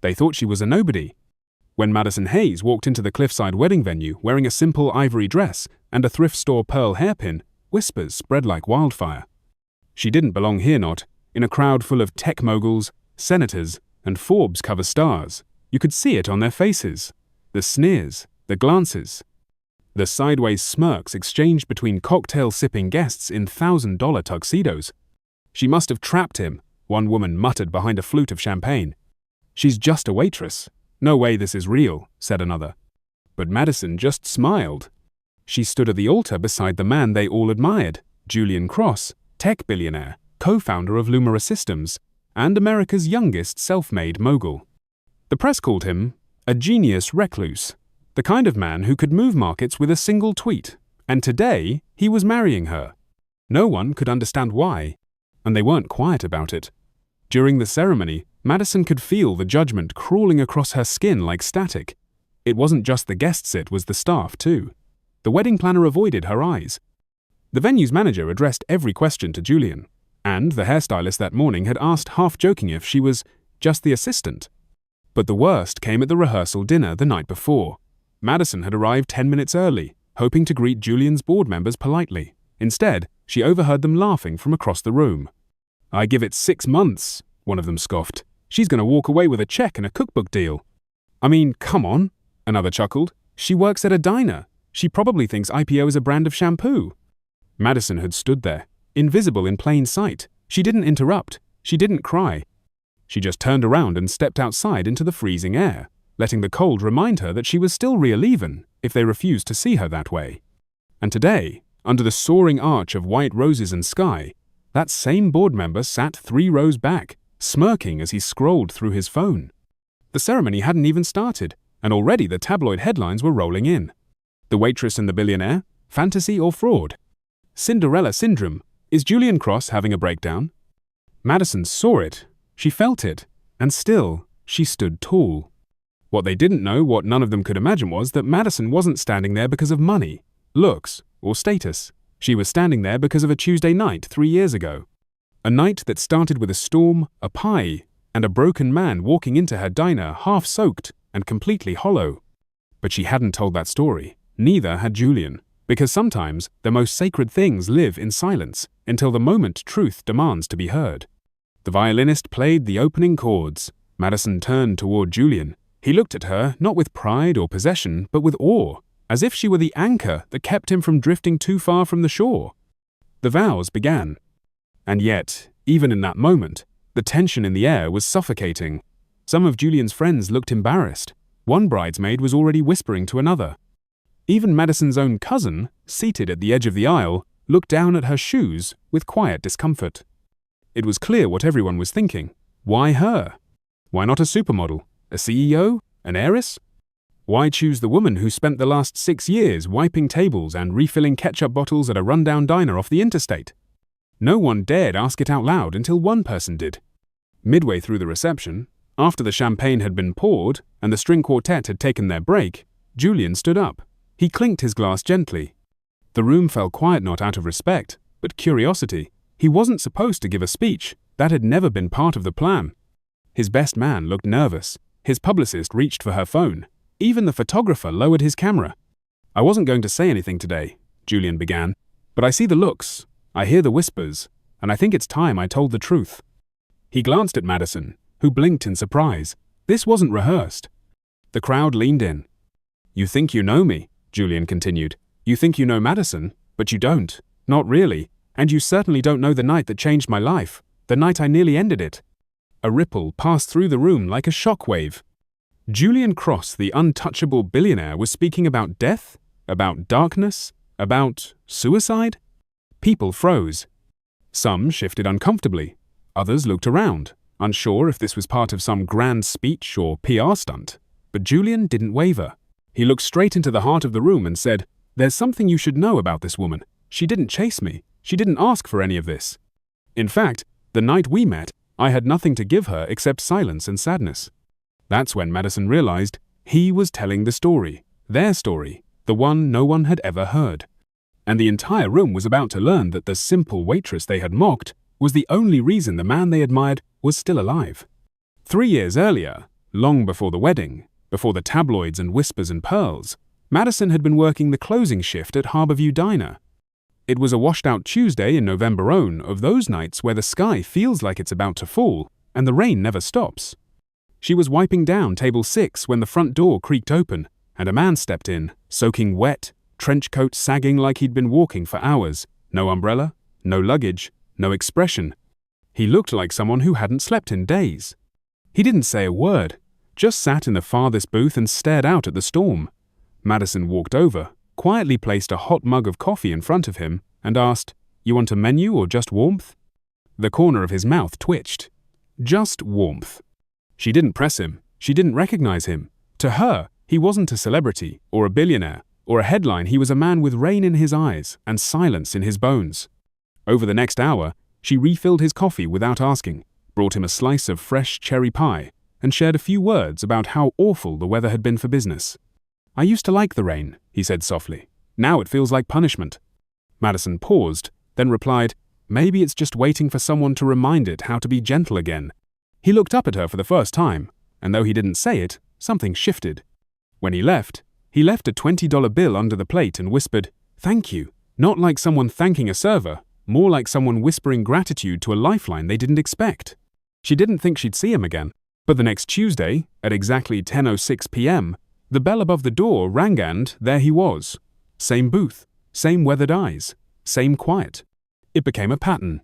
They thought she was a nobody. When Madison Hayes walked into the cliffside wedding venue wearing a simple ivory dress and a thrift store pearl hairpin, whispers spread like wildfire. She didn't belong here, not in a crowd full of tech moguls, senators, and Forbes cover stars. You could see it on their faces. The sneers, the glances, the sideways smirks exchanged between cocktail-sipping guests in $1,000 tuxedos. She must have trapped him, one woman muttered behind a flute of champagne. She's just a waitress. No way this is real, said another. But Madison just smiled. She stood at the altar beside the man they all admired, Julian Cross, tech billionaire, co-founder of Lumira Systems, and America's youngest self-made mogul. The press called him a genius recluse, the kind of man who could move markets with a single tweet, and today he was marrying her. No one could understand why, and they weren't quiet about it. During the ceremony, Madison could feel the judgment crawling across her skin like static. It wasn't just the guests, it was the staff too. The wedding planner avoided her eyes. The venue's manager addressed every question to Julian, and the hairstylist that morning had asked half-joking if she was just the assistant. But the worst came at the rehearsal dinner the night before. Madison had arrived 10 minutes early, hoping to greet Julian's board members politely. Instead, she overheard them laughing from across the room. "I give it 6 months," one of them scoffed. "She's going to walk away with a check and a cookbook deal." "I mean, come on," another chuckled. "She works at a diner. She probably thinks IPO is a brand of shampoo." Madison had stood there, invisible in plain sight. She didn't interrupt. She didn't cry. She just turned around and stepped outside into the freezing air, letting the cold remind her that she was still real even if they refused to see her that way. And today, under the soaring arch of white roses and sky, that same board member sat 3 rows back, smirking as he scrolled through his phone. The ceremony hadn't even started, and already the tabloid headlines were rolling in. The waitress and the billionaire, fantasy or fraud? Cinderella syndrome. Is Julian Cross having a breakdown? Madison saw it. She felt it. And still, she stood tall. What they didn't know, what none of them could imagine, was that Madison wasn't standing there because of money, looks, or status. She was standing there because of a Tuesday night 3 years ago. A night that started with a storm, a pie, and a broken man walking into her diner half-soaked and completely hollow. But she hadn't told that story. Neither had Julian. Because sometimes the most sacred things live in silence until the moment truth demands to be heard. The violinist played the opening chords. Madison turned toward Julian. He looked at her not with pride or possession, but with awe, as if she were the anchor that kept him from drifting too far from the shore. The vows began. And yet, even in that moment, the tension in the air was suffocating. Some of Julian's friends looked embarrassed. One bridesmaid was already whispering to another. Even Madison's own cousin, seated at the edge of the aisle, looked down at her shoes with quiet discomfort. It was clear what everyone was thinking. Why her? Why not a supermodel? A CEO? An heiress? Why choose the woman who spent the last 6 years wiping tables and refilling ketchup bottles at a rundown diner off the interstate? No one dared ask it out loud until one person did. Midway through the reception, after the champagne had been poured and the string quartet had taken their break, Julian stood up. He clinked his glass gently. The room fell quiet, not out of respect, but curiosity. He wasn't supposed to give a speech. That had never been part of the plan. His best man looked nervous. His publicist reached for her phone. Even the photographer lowered his camera. "I wasn't going to say anything today," Julian began, "but I see the looks, I hear the whispers, and I think it's time I told the truth." He glanced at Madison, who blinked in surprise. This wasn't rehearsed. The crowd leaned in. "You think you know me," Julian continued. "You think you know Madison, but you don't. Not really. And you certainly don't know the night that changed my life, the night I nearly ended it." A ripple passed through the room like a shockwave. Julian Cross, the untouchable billionaire, was speaking about death, about darkness, about suicide? People froze. Some shifted uncomfortably. Others looked around, unsure if this was part of some grand speech or PR stunt. But Julian didn't waver. He looked straight into the heart of the room and said, "There's something you should know about this woman. She didn't chase me. She didn't ask for any of this. In fact, the night we met, I had nothing to give her except silence and sadness." That's when Madison realized he was telling the story, their story, the one no one had ever heard. And the entire room was about to learn that the simple waitress they had mocked was the only reason the man they admired was still alive. 3 years earlier, Long before the wedding, before the tabloids and whispers and pearls, Madison had been working the closing shift at Harborview Diner. It was a washed-out Tuesday in November of those nights where the sky feels like it's about to fall and the rain never stops. She was wiping down table 6 when the front door creaked open and a man stepped in, soaking wet, trench coat sagging like he'd been walking for hours. No umbrella, no luggage, no expression. He looked like someone who hadn't slept in days. He didn't say a word, just sat in the farthest booth and stared out at the storm. Madison walked over, quietly placed a hot mug of coffee in front of him, and asked, "You want a menu or just warmth?" The corner of his mouth twitched. Just warmth. She didn't press him. She didn't recognize him. To her, he wasn't a celebrity or a billionaire or a headline. He was a man with rain in his eyes and silence in his bones. Over the next hour, she refilled his coffee without asking, brought him a slice of fresh cherry pie, and shared a few words about how awful the weather had been for business. "I used to like the rain," he said softly. "Now it feels like punishment." Madison paused, then replied, "Maybe it's just waiting for someone to remind it how to be gentle again." He looked up at her for the first time, and though he didn't say it, something shifted. When he left a $20 bill under the plate and whispered, "Thank you," not like someone thanking a server, more like someone whispering gratitude to a lifeline they didn't expect. She didn't think she'd see him again, but the next Tuesday, at exactly 10:06 p.m., the bell above the door rang and there he was. Same booth, same weathered eyes, same quiet. It became a pattern.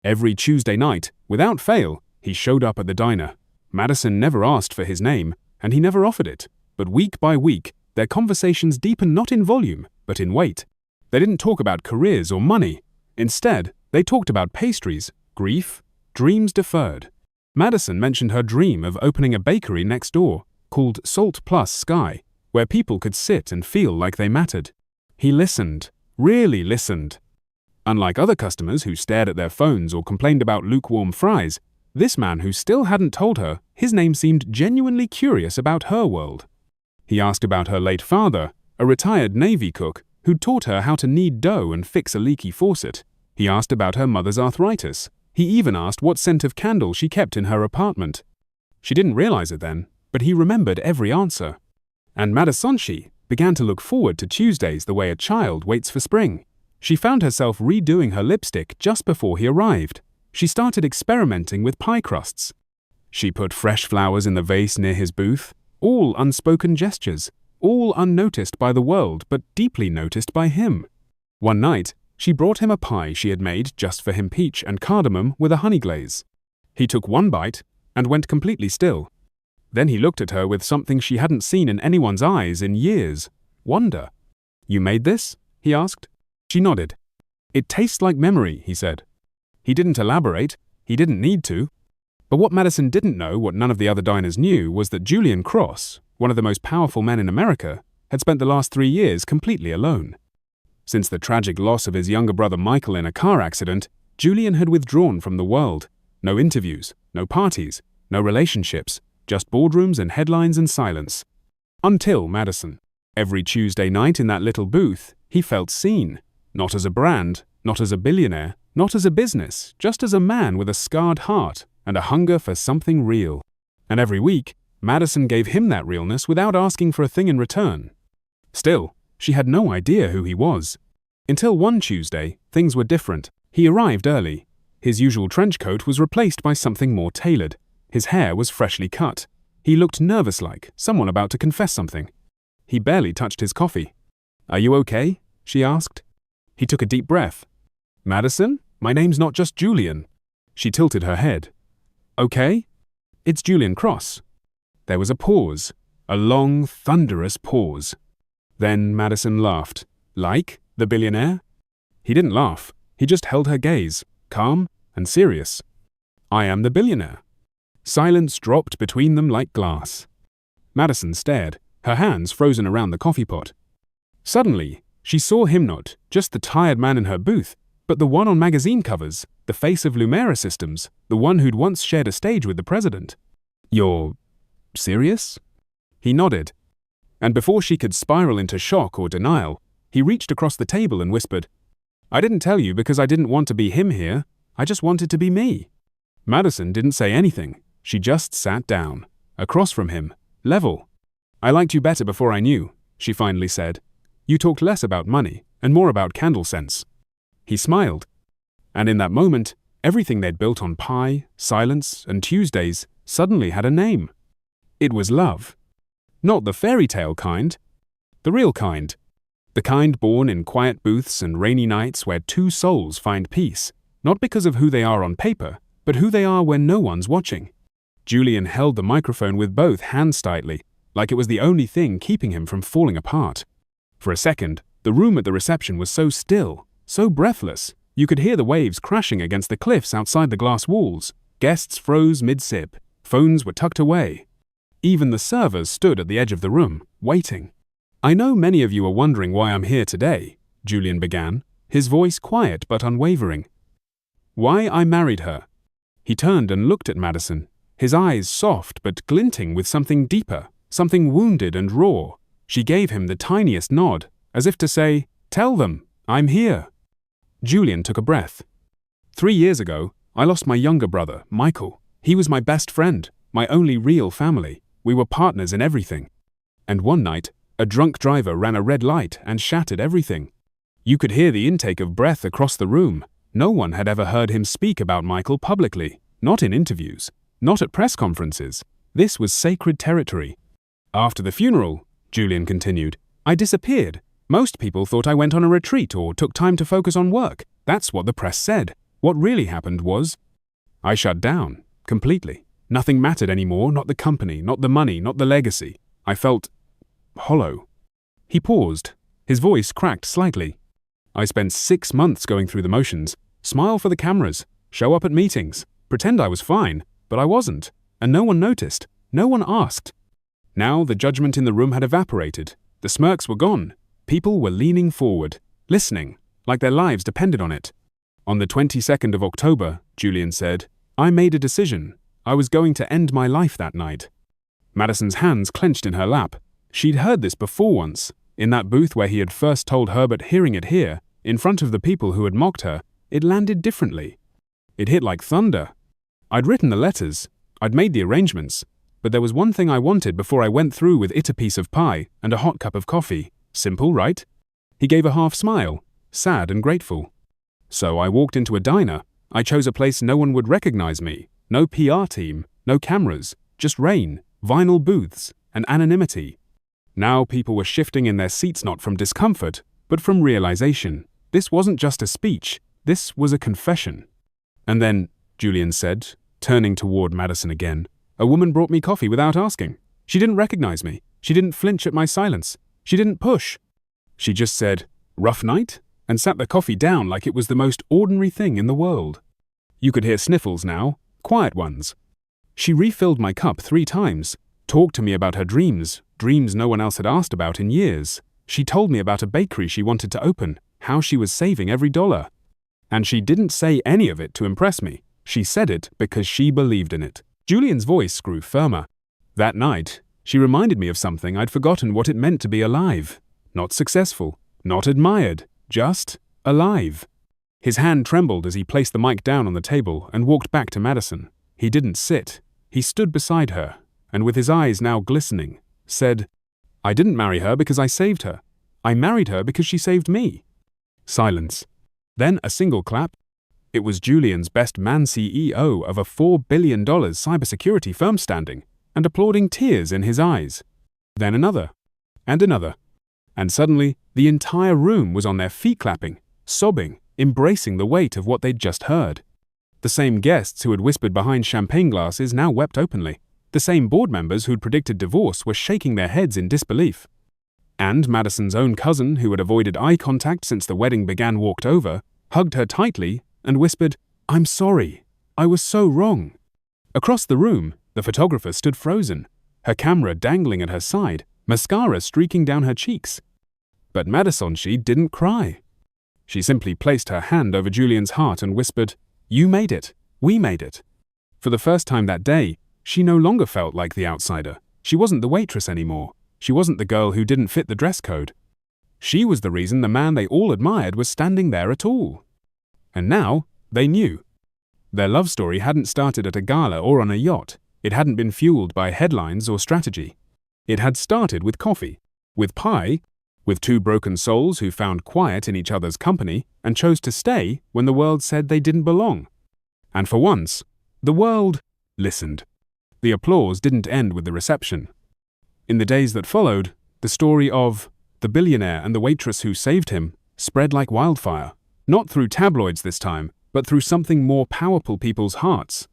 Every Tuesday night, without fail, he showed up at the diner. Madison never asked for his name, and he never offered it, but week by week, their conversations deepened not in volume, but in weight. They didn't talk about careers or money. Instead, they talked about pastries, grief, dreams deferred. Madison mentioned her dream of opening a bakery next door, called Salt Plus Sky, where people could sit and feel like they mattered. He listened, really listened. Unlike other customers who stared at their phones or complained about lukewarm fries, this man who still hadn't told her his name seemed genuinely curious about her world. He asked about her late father, a retired Navy cook who'd taught her how to knead dough and fix a leaky faucet. He asked about her mother's arthritis. He even asked what scent of candle she kept in her apartment. She didn't realize it then, but he remembered every answer. And Madison began to look forward to Tuesdays the way a child waits for spring. She found herself redoing her lipstick just before he arrived. She started experimenting with pie crusts. She put fresh flowers in the vase near his booth, all unspoken gestures, all unnoticed by the world but deeply noticed by him. One night, she brought him a pie she had made just for him, peach and cardamom with a honey glaze. He took one bite and went completely still. Then he looked at her with something she hadn't seen in anyone's eyes in years, wonder. "You made this?" he asked. She nodded. "It tastes like memory," he said. He didn't elaborate. He didn't need to. But what Madison didn't know, what none of the other diners knew, was that Julian Cross, one of the most powerful men in America, had spent the last 3 years completely alone. Since the tragic loss of his younger brother Michael in a car accident, Julian had withdrawn from the world. No interviews, no parties, no relationships, just boardrooms and headlines and silence. Until Madison. Every Tuesday night in that little booth, he felt seen. Not as a brand, not as a billionaire, not as a business, just as a man with a scarred heart and a hunger for something real. And every week, Madison gave him that realness without asking for a thing in return. Still, she had no idea who he was. Until one Tuesday, things were different. He arrived early. His usual trench coat was replaced by something more tailored. His hair was freshly cut. He looked nervous like someone about to confess something. He barely touched his coffee. "Are you okay?" she asked. He took a deep breath. "Madison, my name's not just Julian." She tilted her head. "Okay? It's Julian Cross." There was a pause, a long, thunderous pause. Then Madison laughed. "Like the billionaire?" He didn't laugh. He just held her gaze, calm and serious. "I am the billionaire." Silence dropped between them like glass. Madison stared, her hands frozen around the coffee pot. Suddenly, she saw him not just the tired man in her booth, but the one on magazine covers, the face of Lumera Systems, the one who'd once shared a stage with the president. "You're serious?" He nodded. And before she could spiral into shock or denial, he reached across the table and whispered, "I didn't tell you because I didn't want to be him here. I just wanted to be me." Madison didn't say anything. She just sat down. across from him, level. "I liked you better before I knew," she finally said. "You talked less about money and more about candle scents." He smiled. And in that moment, everything they'd built on pie, silence, and Tuesdays suddenly had a name. It was love. Not the fairy tale kind. The real kind. The kind born in quiet booths and rainy nights where two souls find peace, not because of who they are on paper, but who they are when no one's watching. Julian held the microphone with both hands tightly, like it was the only thing keeping him from falling apart. For a second, the room at the reception was so still, so breathless, you could hear the waves crashing against the cliffs outside the glass walls. Guests froze mid-sip. Phones were tucked away. Even the servers stood at the edge of the room, waiting. "I know many of you are wondering why I'm here today," Julian began, his voice quiet but unwavering. "Why I married her." He turned and looked at Madison, his eyes soft but glinting with something deeper, something wounded and raw. She gave him the tiniest nod, as if to say, "Tell them, I'm here." Julian took a breath. 3 years ago, I lost my younger brother, Michael. He was my best friend, my only real family. We were partners in everything. And one night, a drunk driver ran a red light and shattered everything. You could hear the intake of breath across the room. No one had ever heard him speak about Michael publicly, not in interviews, not at press conferences. This was sacred territory. "After the funeral," Julian continued, "I disappeared. Most people thought I went on a retreat or took time to focus on work. That's what the press said. What really happened was I shut down, completely. Nothing mattered anymore, not the company, not the money, not the legacy. I felt hollow." He paused. His voice cracked slightly. "I spent 6 months going through the motions, smile for the cameras, show up at meetings, pretend I was fine, but I wasn't, and no one noticed, no one asked. Now the judgment in the room had evaporated. The smirks were gone. People were leaning forward, listening, like their lives depended on it. On the 22nd of October, Julian said, I made a decision. I was going to end my life that night." Madison's hands clenched in her lap. She'd heard this before once, in that booth where he had first told her, but hearing it here, in front of the people who had mocked her, it landed differently. It hit like thunder. "I'd written the letters, I'd made the arrangements, but there was one thing I wanted before I went through with it: a piece of pie and a hot cup of coffee. Simple, right?" He gave a half smile, sad and grateful. "So I walked into a diner. I chose a place no one would recognize me. No PR team, no cameras, just rain, vinyl booths, and anonymity. Now people were shifting in their seats, not from discomfort, but from realization. This wasn't just a speech, this was a confession." "And then," Julian said, turning toward Madison again, "a woman brought me coffee without asking. She didn't recognize me. She didn't flinch at my silence. She didn't push. She just said, 'Rough night?' and sat the coffee down like it was the most ordinary thing in the world." You could hear sniffles now, quiet ones. "She refilled my cup 3 times, talked to me about her dreams, dreams no one else had asked about in years. She told me about a bakery she wanted to open, how she was saving every dollar. And she didn't say any of it to impress me. She said it because she believed in it." Julian's voice grew firmer. "That night, she reminded me of something I'd forgotten what it meant to be alive. Not successful, not admired, just alive." His hand trembled as he placed the mic down on the table and walked back to Madison. He didn't sit. He stood beside her, and with his eyes now glistening, said, "I didn't marry her because I saved her. I married her because she saved me." Silence. Then a single clap. It was Julian's best man, CEO of a $4 billion cybersecurity firm, standing and applauding, tears in his eyes. Then another, and another. And suddenly, the entire room was on their feet, clapping, sobbing, embracing the weight of what they'd just heard. The same guests who had whispered behind champagne glasses now wept openly. The same board members who'd predicted divorce were shaking their heads in disbelief. And Madison's own cousin, who had avoided eye contact since the wedding began, walked over, hugged her tightly, and whispered, "I'm sorry. I was so wrong." Across the room, the photographer stood frozen, her camera dangling at her side, mascara streaking down her cheeks. But Madison, she didn't cry. She simply placed her hand over Julian's heart and whispered, "You made it. We made it." For the first time that day, she no longer felt like the outsider. She wasn't the waitress anymore. She wasn't the girl who didn't fit the dress code. She was the reason the man they all admired was standing there at all. And now, they knew. Their love story hadn't started at a gala or on a yacht. It hadn't been fueled by headlines or strategy. It had started with coffee, with pie, with two broken souls who found quiet in each other's company and chose to stay when the world said they didn't belong. And for once, the world listened. The applause didn't end with the reception. In the days that followed, the story of the billionaire and the waitress who saved him spread like wildfire, not through tabloids this time, but through something more powerful people's hearts.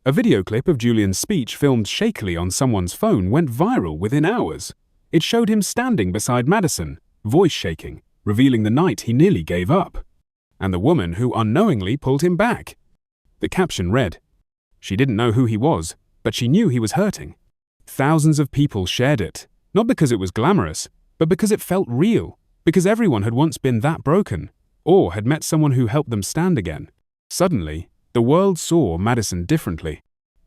A video clip of Julian's speech filmed shakily on someone's phone went viral within hours. It showed him standing beside Madison, voice shaking, revealing the night he nearly gave up, and the woman who unknowingly pulled him back. The caption read, "She didn't know who he was, but she knew he was hurting." Thousands of people shared it, not because it was glamorous, but because it felt real, because everyone had once been that broken, or had met someone who helped them stand again. Suddenly, the world saw Madison differently.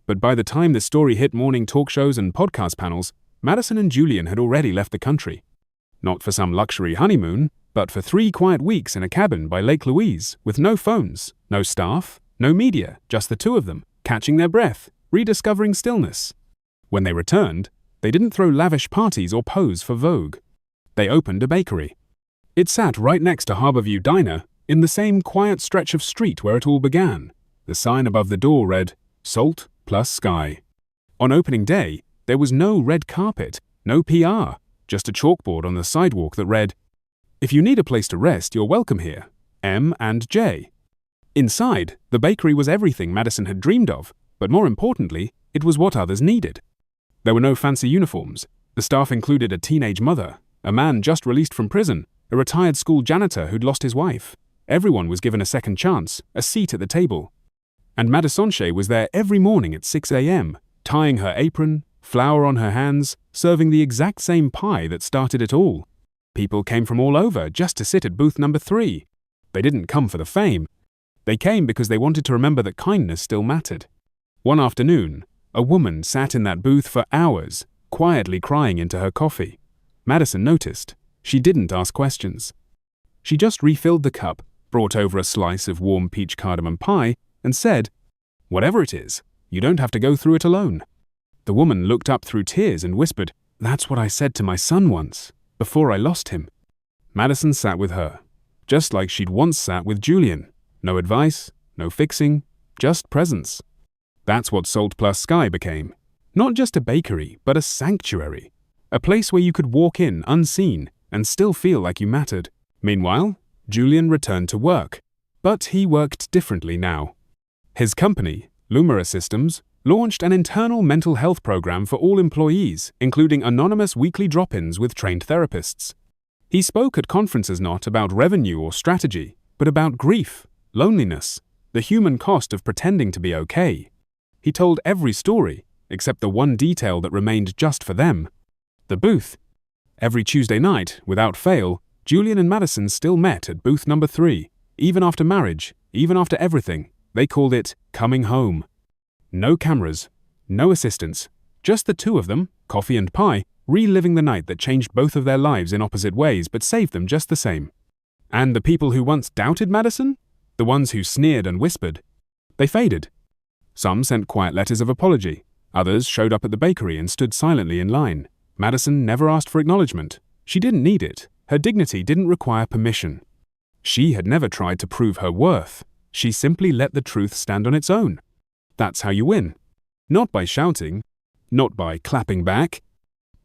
But by the time the story hit morning talk shows and podcast panels, Madison and Julian had already left the country. Not for some luxury honeymoon, but for 3 quiet weeks in a cabin by Lake Louise, with no phones, no staff, no media, just the two of them, catching their breath, rediscovering stillness. When they returned, they didn't throw lavish parties or pose for Vogue. They opened a bakery. It sat right next to Harborview Diner, in the same quiet stretch of street where it all began. The sign above the door read, "Salt plus Sky." On opening day, there was no red carpet, no PR, just a chalkboard on the sidewalk that read, "If you need a place to rest, you're welcome here, M and J." Inside, the bakery was everything Madison had dreamed of, but more importantly, it was what others needed. There were no fancy uniforms. The staff included a teenage mother, a man just released from prison, a retired school janitor who'd lost his wife. Everyone was given a second chance, a seat at the table. And Madisonche was there every morning at 6 a.m., tying her apron, flour on her hands, serving the exact same pie that started it all. People came from all over just to sit at booth number 3. They didn't come for the fame. They came because they wanted to remember that kindness still mattered. One afternoon, a woman sat in that booth for hours, quietly crying into her coffee. Madison noticed. She didn't ask questions. She just refilled the cup, brought over a slice of warm peach cardamom pie, and said, "Whatever it is, you don't have to go through it alone." The woman looked up through tears and whispered, "That's what I said to my son once, before I lost him." Madison sat with her, just like she'd once sat with Julian. No advice, no fixing, just presence. That's what Salt plus Sky became. Not just a bakery, but a sanctuary. A place where you could walk in unseen and still feel like you mattered. Meanwhile, Julian returned to work. But he worked differently now. His company, Lumira Systems, launched an internal mental health program for all employees, including anonymous weekly drop-ins with trained therapists. He spoke at conferences not about revenue or strategy, but about grief, loneliness, the human cost of pretending to be okay. He told every story, except the one detail that remained just for them. The booth. Every Tuesday night, without fail, Julian and Madison still met at booth number 3. Even after marriage, even after everything, they called it coming home. No cameras, no assistants, just the two of them, coffee and pie, reliving the night that changed both of their lives in opposite ways but saved them just the same. And the people who once doubted Madison? The ones who sneered and whispered? They faded. Some sent quiet letters of apology. Others showed up at the bakery and stood silently in line. Madison never asked for acknowledgement. She didn't need it. Her dignity didn't require permission. She had never tried to prove her worth. She simply let the truth stand on its own. That's how you win. Not by shouting, not by clapping back,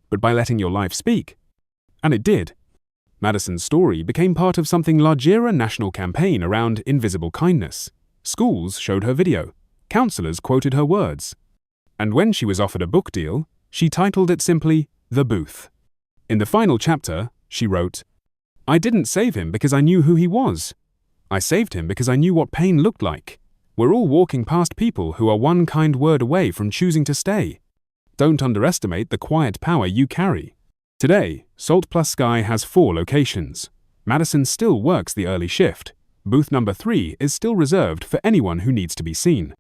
but by letting your life speak. And it did. Madison's story became part of something larger, a national campaign around invisible kindness. Schools showed her video. Counselors quoted her words. And when she was offered a book deal, she titled it simply, The Booth. In the final chapter, she wrote, "I didn't save him because I knew who he was. I saved him because I knew what pain looked like. We're all walking past people who are one kind word away from choosing to stay. Don't underestimate the quiet power you carry." Today, Salt plus Sky has 4 locations. Madison still works the early shift. Booth number 3 is still reserved for anyone who needs to be seen.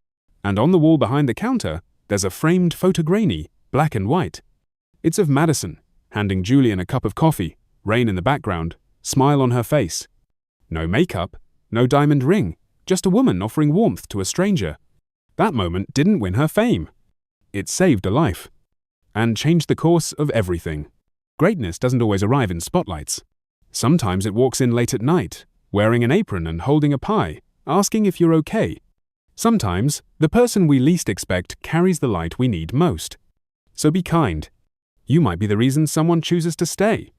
And on the wall behind the counter, there's a framed photogranny, black and white. It's of Madison, handing Julian a cup of coffee, rain in the background, smile on her face. No makeup, no diamond ring, just a woman offering warmth to a stranger. That moment didn't win her fame. it saved a life and changed the course of everything. Greatness doesn't always arrive in spotlights. Sometimes it walks in late at night, wearing an apron and holding a pie, asking if you're okay. Sometimes, the person we least expect carries the light we need most. So be kind. You might be the reason someone chooses to stay.